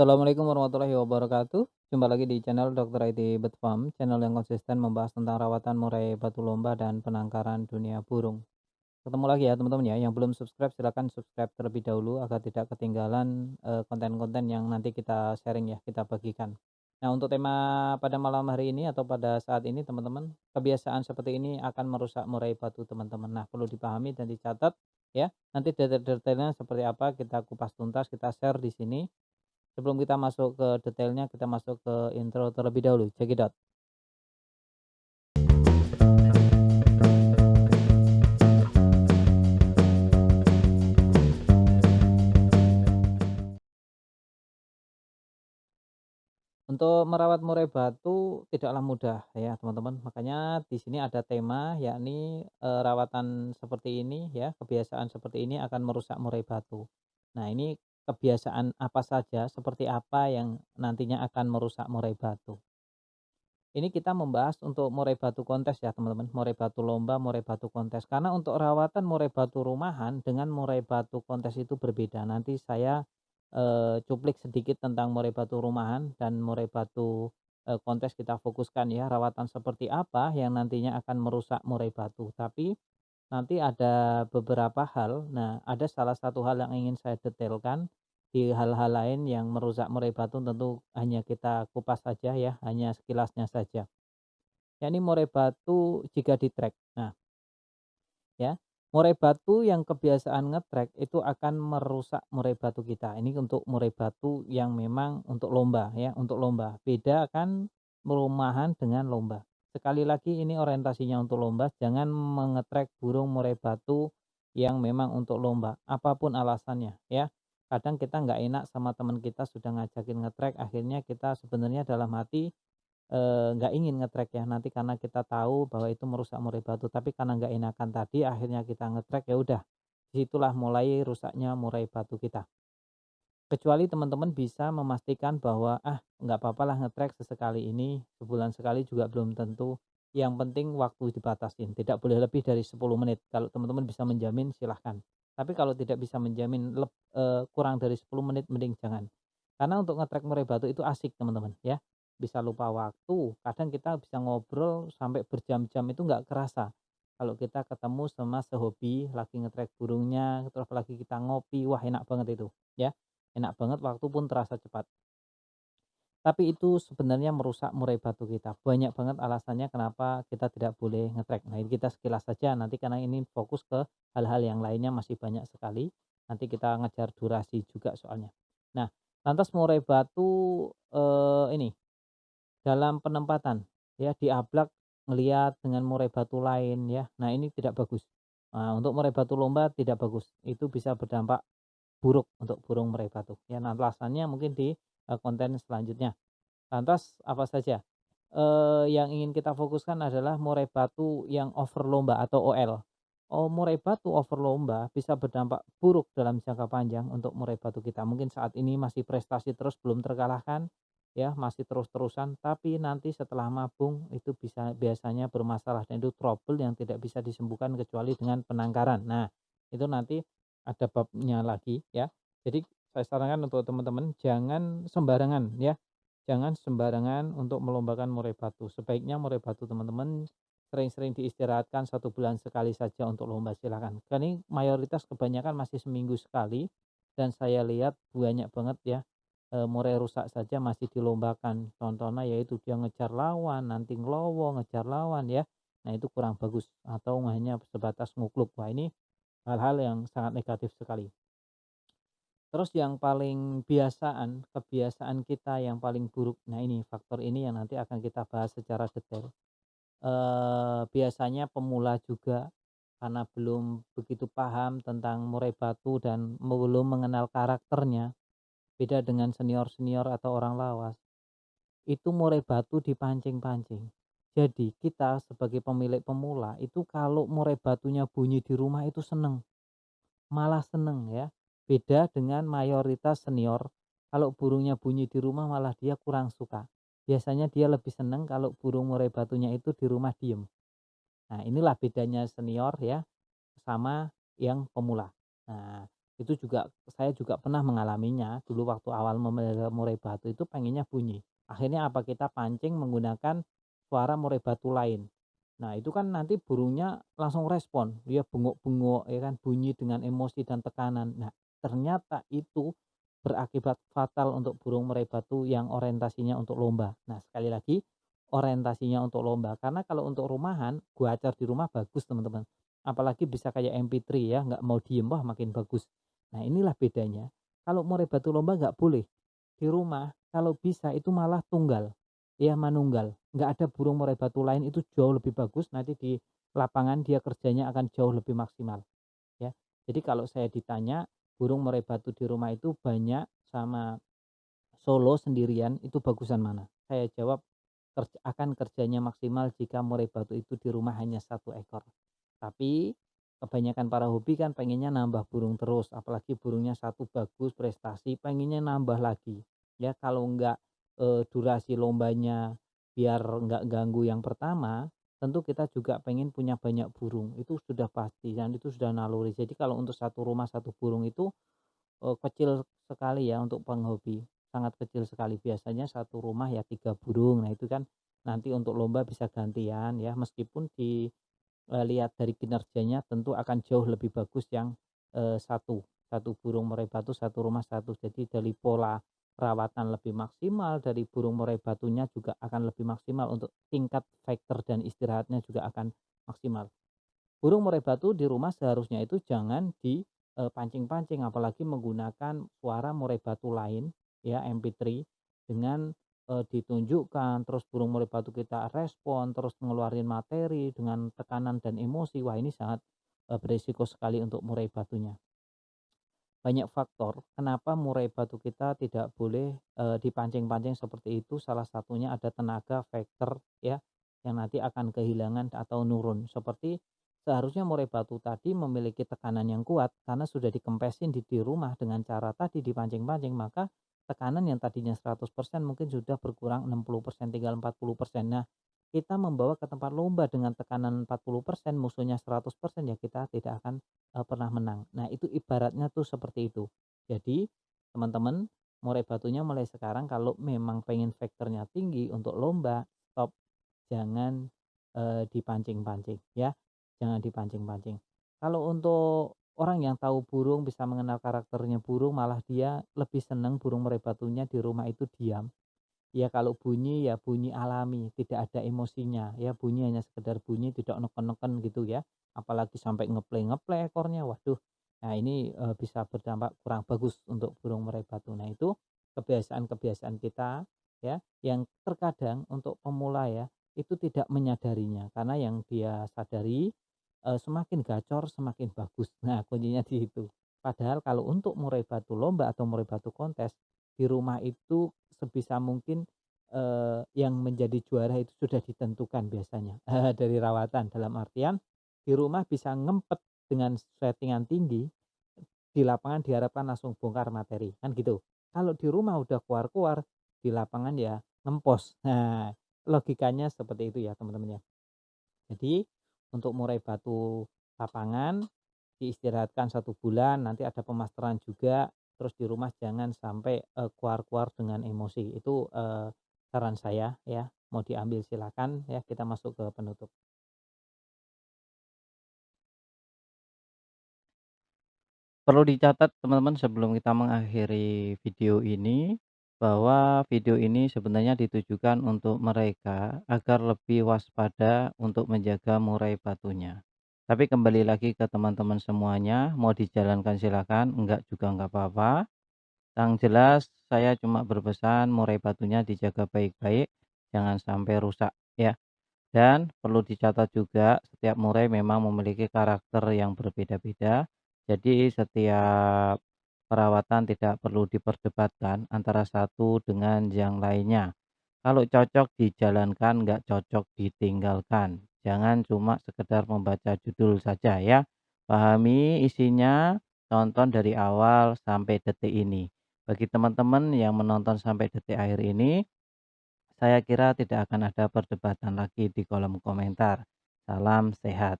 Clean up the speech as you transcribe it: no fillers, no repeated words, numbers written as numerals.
Assalamualaikum warahmatullahi wabarakatuh. Jumpa lagi di channel Dr. IT Bird Farm, channel yang konsisten membahas tentang rawatan murai batu lomba dan penangkaran dunia burung. Ketemu lagi ya teman-teman ya, yang belum subscribe silahkan subscribe terlebih dahulu agar tidak ketinggalan konten-konten yang nanti kita sharing ya, kita bagikan. Nah untuk tema pada malam hari ini atau pada saat ini teman-teman, kebiasaan seperti ini akan merusak murai batu teman-teman. Nah perlu dipahami dan dicatat ya, nanti detail-detailnya seperti apa kita kupas tuntas, kita share di sini. Sebelum kita masuk ke detailnya, kita masuk ke intro terlebih dahulu, cekidot. Untuk merawat murai batu tidaklah mudah ya teman-teman, makanya di sini ada tema yakni, rawatan seperti ini ya, kebiasaan seperti ini akan merusak murai batu. Nah ini kebiasaan apa saja, seperti apa yang nantinya akan merusak murai batu. Ini kita membahas untuk murai batu kontes ya teman-teman, murai batu lomba, murai batu kontes. Karena untuk rawatan murai batu rumahan dengan murai batu kontes itu berbeda. Nanti saya cuplik sedikit tentang murai batu rumahan dan murai batu kontes kita fokuskan ya, rawatan seperti apa yang nantinya akan merusak murai batu. Tapi nanti ada beberapa hal, nah ada salah satu hal yang ingin saya detailkan, di hal-hal lain yang merusak murai batu tentu hanya kita kupas saja ya, hanya sekilasnya saja. Yakni murai batu jika di-trek. Nah ya, murai batu yang kebiasaan nge-trek itu akan merusak murai batu kita. Ini untuk murai batu yang memang untuk lomba ya, untuk lomba. Beda kan rumahan dengan lomba. Sekali lagi ini orientasinya untuk lomba, jangan mengetrek burung murai batu yang memang untuk lomba, apapun alasannya ya. Kadang kita nggak enak sama teman kita sudah ngajakin ngetrek, akhirnya kita sebenarnya dalam hati nggak ingin nge-track ya, nanti karena kita tahu bahwa itu merusak murai batu, tapi karena nggak enakan tadi akhirnya kita nge-track, ya udah, disitulah mulai rusaknya murai batu kita. Kecuali teman-teman bisa memastikan bahwa, nggak papalah nge-track sesekali ini, sebulan sekali juga belum tentu, yang penting waktu dibatasin, tidak boleh lebih dari 10 menit. Kalau teman-teman bisa menjamin silahkan. Tapi kalau tidak bisa menjamin kurang dari 10 menit mending jangan. Karena untuk nge-track murai batu itu asik teman-teman ya, bisa lupa waktu, kadang kita bisa ngobrol sampai berjam-jam itu nggak kerasa. Kalau kita ketemu sama sehobi lagi nge-track burungnya, terus lagi kita ngopi, wah enak banget itu ya. Enak banget, waktu pun terasa cepat. Tapi itu sebenarnya merusak murai batu kita. Banyak banget alasannya kenapa kita tidak boleh nge-track. Nah, ini kita sekilas saja nanti karena ini fokus ke hal-hal yang lainnya masih banyak sekali. Nanti kita ngejar durasi juga soalnya. Nah, lantas murai batu ini dalam penempatan ya diablak ngelihat dengan murai batu lain ya. Nah, ini tidak bagus. Nah, untuk murai batu lomba tidak bagus. Itu bisa berdampak buruk untuk burung murai batu. Ya, nah alasannya mungkin di konten selanjutnya. Lantas apa saja, yang ingin kita fokuskan adalah murai batu yang over lomba atau OL. Oh, murai batu over lomba bisa berdampak buruk dalam jangka panjang untuk murai batu kita. Mungkin saat ini masih prestasi terus belum terkalahkan, ya masih terus-terusan, tapi nanti setelah mabung itu bisa biasanya bermasalah dan itu trouble yang tidak bisa disembuhkan kecuali dengan penangkaran. Nah, itu nanti ada babnya lagi ya. Jadi saya sarankan untuk teman-teman jangan sembarangan ya. Jangan sembarangan untuk melombakan murai batu. Sebaiknya murai batu teman-teman sering-sering diistirahatkan 1 bulan sekali saja untuk lomba silakan. Karena ini mayoritas kebanyakan masih seminggu sekali dan saya lihat banyak banget ya murai rusak saja masih dilombakan. Contohnya yaitu dia ngejar lawan, nanti ngelowo, ngejar lawan ya. Nah itu kurang bagus atau hanya sebatas ngukluk. Wah ini hal-hal yang sangat negatif sekali. Terus yang paling kebiasaan kita yang paling buruk, nah ini faktor ini yang nanti akan kita bahas secara detail. Biasanya pemula juga karena belum begitu paham tentang murai batu dan belum mengenal karakternya, beda dengan senior-senior atau orang lawas, itu murai batu dipancing-pancing. Jadi kita sebagai pemilik pemula itu kalau murai batunya bunyi di rumah itu seneng. Malah seneng ya, beda dengan mayoritas senior, kalau burungnya bunyi di rumah malah dia kurang suka. Biasanya dia lebih seneng kalau burung murai batunya itu di rumah diem. Nah inilah bedanya senior ya, sama yang pemula. Nah Itu juga saya juga pernah mengalaminya, dulu waktu awal memelihara murai batu itu pengennya bunyi. Akhirnya apa, kita pancing menggunakan suara murai batu lain. Nah, itu kan nanti burungnya langsung respon, dia bengok-bengok ya kan, bunyi dengan emosi dan tekanan. Nah, ternyata itu berakibat fatal untuk burung murai batu yang orientasinya untuk lomba. Nah, sekali lagi orientasinya untuk lomba, karena kalau untuk rumahan, gua acar di rumah bagus teman-teman. Apalagi bisa kayak MP3 ya, nggak mau diem, wah makin bagus. Nah, inilah bedanya. Kalau murai batu lomba nggak boleh. Di rumah, kalau bisa itu malah tunggal. Ya, manunggal. Nggak ada burung murai batu lain itu jauh lebih bagus. Nanti di lapangan dia kerjanya akan jauh lebih maksimal. Ya, jadi kalau saya ditanya burung murai batu di rumah itu banyak sama solo sendirian itu bagusan mana? Saya jawab akan kerjanya maksimal jika murai batu itu di rumah hanya satu ekor. Tapi kebanyakan para hobi kan pengennya nambah burung terus, apalagi burungnya satu bagus prestasi, pengennya nambah lagi. Ya kalau enggak durasi lombanya biar enggak ganggu yang pertama, tentu kita juga pengen punya banyak burung. Itu sudah pasti dan itu sudah naluri. Jadi kalau untuk satu rumah satu burung itu kecil sekali ya untuk penghobi, sangat kecil sekali. Biasanya satu rumah ya 3 burung. Nah itu kan nanti untuk lomba bisa gantian ya, meskipun lihat dari kinerjanya tentu akan jauh lebih bagus yang, satu burung murai batu satu rumah satu. Jadi dari pola perawatan lebih maksimal, dari burung murai batunya juga akan lebih maksimal, untuk tingkat faktor dan istirahatnya juga akan maksimal. Burung murai batu di rumah seharusnya itu jangan dipancing-pancing, apalagi menggunakan suara murai batu lain ya, MP3 dengan, ditunjukkan, terus burung murai batu kita respon, terus ngeluarin materi dengan tekanan dan emosi. Wah ini sangat, beresiko sekali untuk murai batunya. Banyak faktor kenapa murai batu kita tidak boleh, dipancing-pancing seperti itu, salah satunya ada tenaga faktor ya, yang nanti akan kehilangan atau nurun. Seperti seharusnya murai batu tadi memiliki tekanan yang kuat karena sudah dikempesin di rumah dengan cara tadi dipancing-pancing, maka tekanan yang tadinya 100% mungkin sudah berkurang 60%, tinggal 40%. Nah, kita membawa ke tempat lomba dengan tekanan 40%, musuhnya 100%, ya kita tidak akan pernah menang. Nah, itu ibaratnya tuh seperti itu. Jadi, teman-teman, murai batunya mulai sekarang kalau memang pengen vektornya tinggi untuk lomba, stop, jangan dipancing-pancing ya, jangan dipancing-pancing. Kalau untuk orang yang tahu burung, bisa mengenal karakternya burung, malah dia lebih senang burung murai batunya di rumah itu diam. Ya kalau bunyi, ya bunyi alami, tidak ada emosinya, ya bunyi hanya sekedar bunyi, tidak neken-neken gitu ya. Apalagi sampai ngeplay-ngeplay ekornya, waduh. Nah ini, bisa berdampak kurang bagus untuk burung murai batu. Nah itu kebiasaan-kebiasaan kita ya, yang terkadang untuk pemula ya, itu tidak menyadarinya. Karena yang dia sadari, semakin gacor semakin bagus. Nah kuncinya di situ. Padahal kalau untuk murai batu lomba atau murai batu kontes, di rumah itu sebisa mungkin, yang menjadi juara itu sudah ditentukan biasanya, dari rawatan. Dalam artian, di rumah bisa ngempet dengan settingan tinggi, di lapangan diharapkan langsung bongkar materi, kan gitu. Kalau di rumah udah kuar-kuar, di lapangan ya ngempos. Nah, logikanya seperti itu ya teman-teman ya. Jadi, untuk murai batu lapangan diistirahatkan 1 bulan, nanti ada pemasteran juga, terus di rumah jangan sampai, kuar-kuar dengan emosi. Itu, saran saya ya, mau diambil silakan ya, kita masuk ke penutup. Perlu dicatat teman-teman sebelum kita mengakhiri video ini, bahwa video ini sebenarnya ditujukan untuk mereka agar lebih waspada untuk menjaga murai batunya. Tapi kembali lagi ke teman-teman semuanya, mau dijalankan silakan, enggak juga enggak apa-apa. Yang jelas saya cuma berpesan murai batunya dijaga baik-baik, jangan sampai rusak ya. Dan perlu dicatat juga setiap murai memang memiliki karakter yang berbeda-beda. Jadi setiap perawatan tidak perlu diperdebatkan antara satu dengan yang lainnya. Kalau cocok dijalankan, nggak cocok ditinggalkan. Jangan cuma sekedar membaca judul saja ya. Pahami isinya, tonton dari awal sampai detik ini. Bagi teman-teman yang menonton sampai detik akhir ini, saya kira tidak akan ada perdebatan lagi di kolom komentar. Salam sehat.